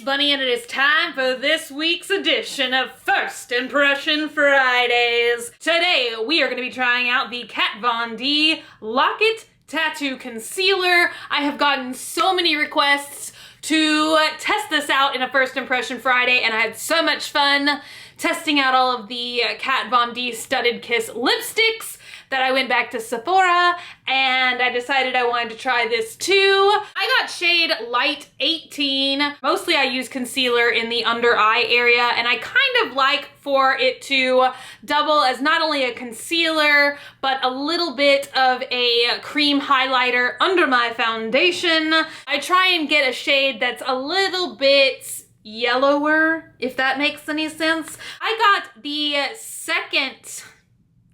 it's Bunny and it is time for this week's edition of First Impression Fridays. Today we are going to be trying out the Kat Von D Lock-It Tattoo Concealer. I have gotten so many requests to test this out in a First Impression Friday, and I had so much fun testing out all of the Kat Von D Studded Kiss lipsticks that I went back to Sephora and I decided I wanted to try this too. I got shade Light 18. Mostly I use concealer in the under eye area, and I kind of like for it to double as not only a concealer, but a little bit of a cream highlighter under my foundation. I try and get a shade that's a little bit yellower, if that makes any sense. I got the second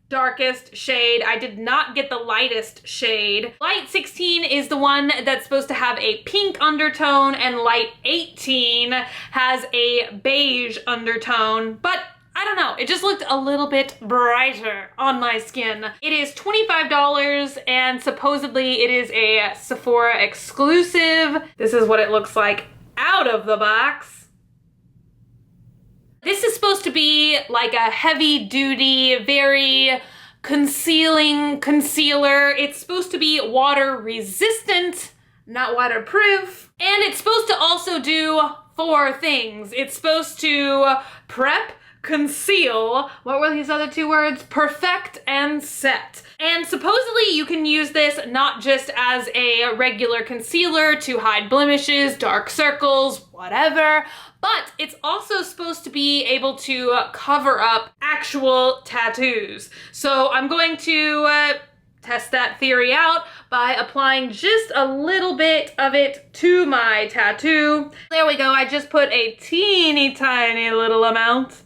darkest shade. I did not get the lightest shade. Light 16 is the one that's supposed to have a pink undertone, and Light 18 has a beige undertone, but I don't know, it just looked a little bit brighter on my skin. It is $25 and supposedly it is a Sephora exclusive. This is what it looks like out of the box. This is supposed to be like a heavy-duty, very concealing concealer. It's supposed to be water-resistant, not waterproof. And it's supposed to also do 4 things. It's supposed to prep, conceal, what were these other 2 words? Perfect and set. And supposedly you can use this not just as a regular concealer to hide blemishes, dark circles, whatever, but it's also supposed to be able to cover up actual tattoos. So I'm going to test that theory out by applying just a little bit of it to my tattoo. There we go, I just put a teeny tiny little amount.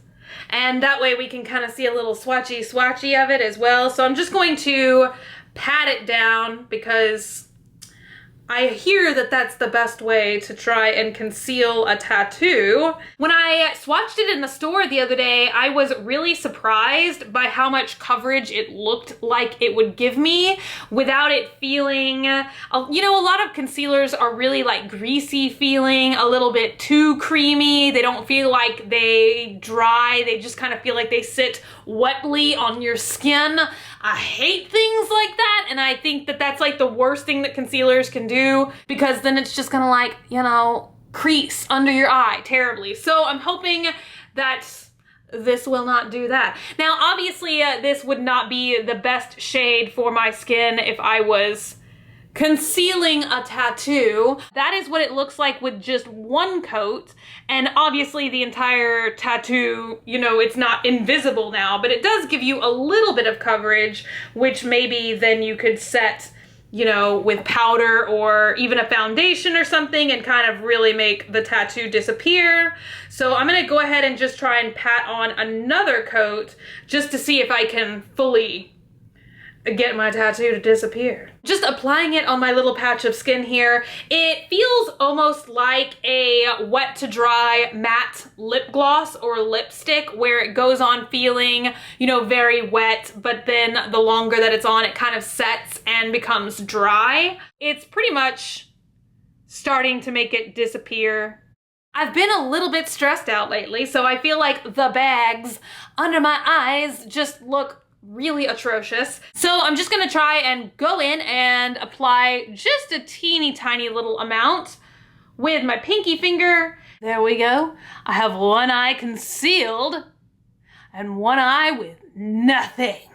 And that way we can kind of see a little swatchy of it as well. So I'm just going to pat it down because I hear that that's the best way to try and conceal a tattoo. When I swatched it in the store the other day, I was really surprised by how much coverage it looked like it would give me without it feeling, you know, a lot of concealers are really like greasy feeling, a little bit too creamy. They don't feel like they dry. They just kind of feel like they sit wetly on your skin. I hate things like that, and I think that that's like the worst thing that concealers can do, because then it's just gonna, like, you know, crease under your eye terribly. So I'm hoping that this will not do that. Now, obviously, this would not be the best shade for my skin if I was concealing a tattoo. That is what it looks like with just 1 coat, and obviously the entire tattoo, you know, it's not invisible now, but it does give you a little bit of coverage, which maybe then you could set, you know, with powder or even a foundation or something and kind of really make the tattoo disappear. So I'm gonna go ahead and just try and pat on another coat just to see if I can fully get my tattoo to disappear. Just applying it on my little patch of skin here, it feels almost like a wet to dry matte lip gloss or lipstick, where it goes on feeling, you know, very wet, but then the longer that it's on, it kind of sets and becomes dry. It's pretty much starting to make it disappear. I've been a little bit stressed out lately, so I feel like the bags under my eyes just look really atrocious. So I'm just gonna try and go in and apply just a teeny tiny little amount with my pinky finger. There we go. I have one eye concealed and one eye with nothing.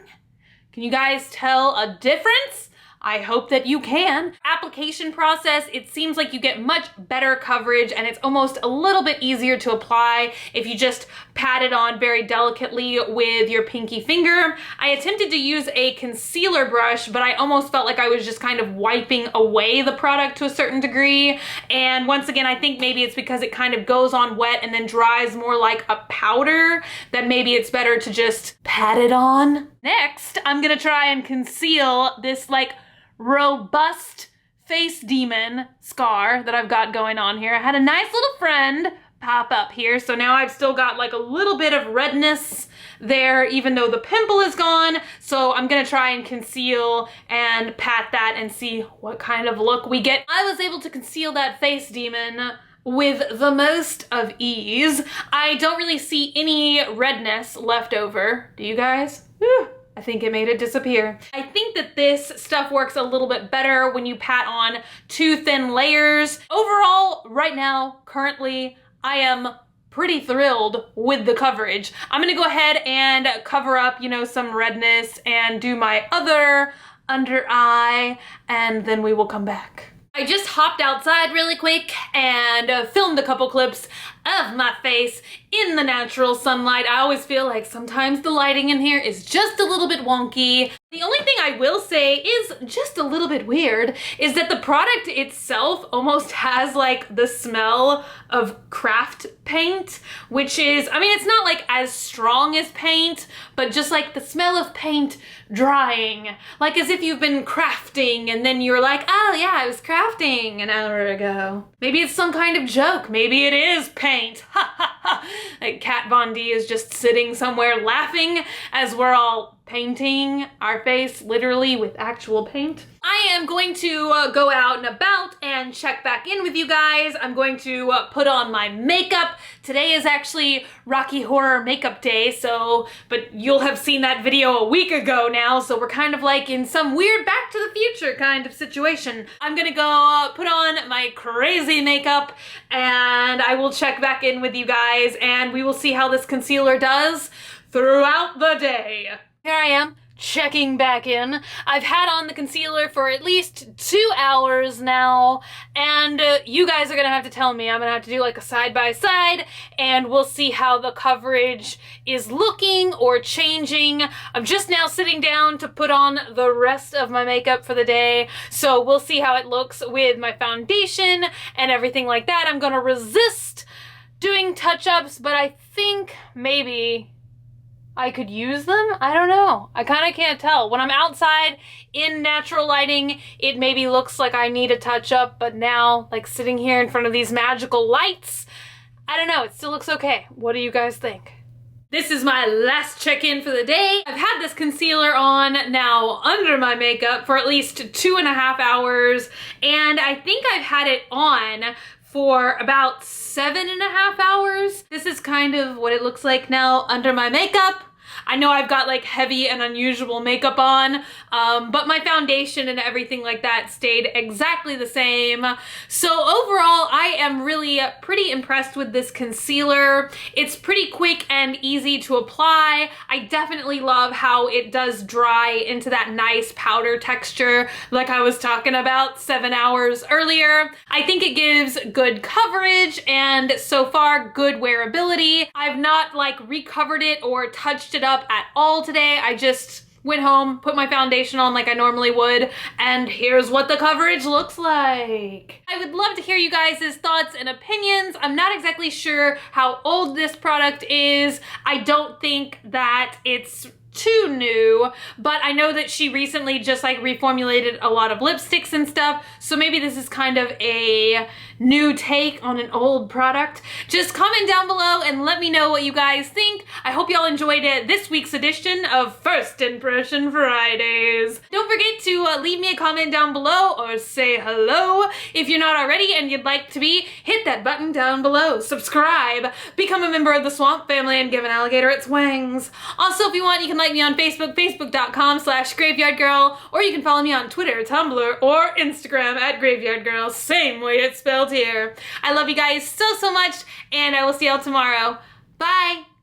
Can you guys tell a difference? I hope that you can. Application process, it seems like you get much better coverage, and it's almost a little bit easier to apply if you just pat it on very delicately with your pinky finger. I attempted to use a concealer brush, but I almost felt like I was just kind of wiping away the product to a certain degree. And once again, I think maybe it's because it kind of goes on wet and then dries more like a powder, that maybe it's better to just pat it on. Next, I'm gonna try and conceal this like robust face demon scar that I've got going on here. I had a nice little friend pop up here, so now I've still got like a little bit of redness there, even though the pimple is gone. So I'm gonna try and conceal and pat that and see what kind of look we get. I was able to conceal that face demon with the most of ease. I don't really see any redness left over. Do you guys? Whew. I think it made it disappear. I think that this stuff works a little bit better when you pat on 2 thin layers. Overall, right now, currently, I am pretty thrilled with the coverage. I'm gonna go ahead and cover up, you know, some redness and do my other under eye, and then we will come back. I just hopped outside really quick and filmed a couple clips of my face in the natural sunlight. I always feel like sometimes the lighting in here is just a little bit wonky. The only thing I will say is just a little bit weird is that the product itself almost has like the smell of craft paint, which is, I mean, it's not like as strong as paint, but just like the smell of paint drying, like as if you've been crafting and then you're like, oh yeah, I was crafting an hour ago. Maybe it's some kind of joke. Maybe it is paint. Ha ha ha. Like Kat Von D is just sitting somewhere laughing as we're all painting our face literally with actual paint. I am going to go out and about and check back in with you guys. I'm going to put on my makeup. Today is actually Rocky Horror Makeup Day, but you'll have seen that video a week ago now, so we're kind of like in some weird Back to the Future kind of situation. I'm gonna go put on my crazy makeup and I will check back in with you guys and we will see how this concealer does throughout the day. Here I am, checking back in. I've had on the concealer for at least 2 hours now, and you guys are gonna have to tell me. I'm gonna have to do like a side-by-side, and we'll see how the coverage is looking or changing. I'm just now sitting down to put on the rest of my makeup for the day, so we'll see how it looks with my foundation and everything like that. I'm gonna resist doing touch-ups, but I think maybe I could use them? I don't know. I kind of can't tell. When I'm outside in natural lighting, it maybe looks like I need a touch up, but now, like sitting here in front of these magical lights, I don't know, it still looks okay. What do you guys think? This is my last check-in for the day. I've had this concealer on now under my makeup for at least 2.5 hours, and I think I've had it on for about 7.5 hours. This is kind of what it looks like now under my makeup. I know I've got like heavy and unusual makeup on, but my foundation and everything like that stayed exactly the same. So overall, I am really pretty impressed with this concealer. It's pretty quick and easy to apply. I definitely love how it does dry into that nice powder texture like I was talking about 7 hours earlier. I think it gives good coverage and so far good wearability. I've not like recovered it or touched it up at all today. I just went home, put my foundation on like I normally would, and here's what the coverage looks like. I would love to hear you guys' thoughts and opinions. I'm not exactly sure how old this product is. I don't think that it's too new, but I know that she recently just like reformulated a lot of lipsticks and stuff, so maybe this is kind of a new take on an old product. Just comment down below and let me know what you guys think. I hope y'all enjoyed this week's edition of First Impression Fridays. Don't forget to leave me a comment down below or say hello. If you're not already and you'd like to be, hit that button down below. Subscribe, become a member of the Swamp Family, and give an alligator its wings. Also, if you want, you can like me on Facebook, facebook.com/graveyardgirl, or you can follow me on Twitter, Tumblr, or Instagram at graveyardgirl, same way it's spelled here. I love you guys so much, and I will see y'all tomorrow. Bye!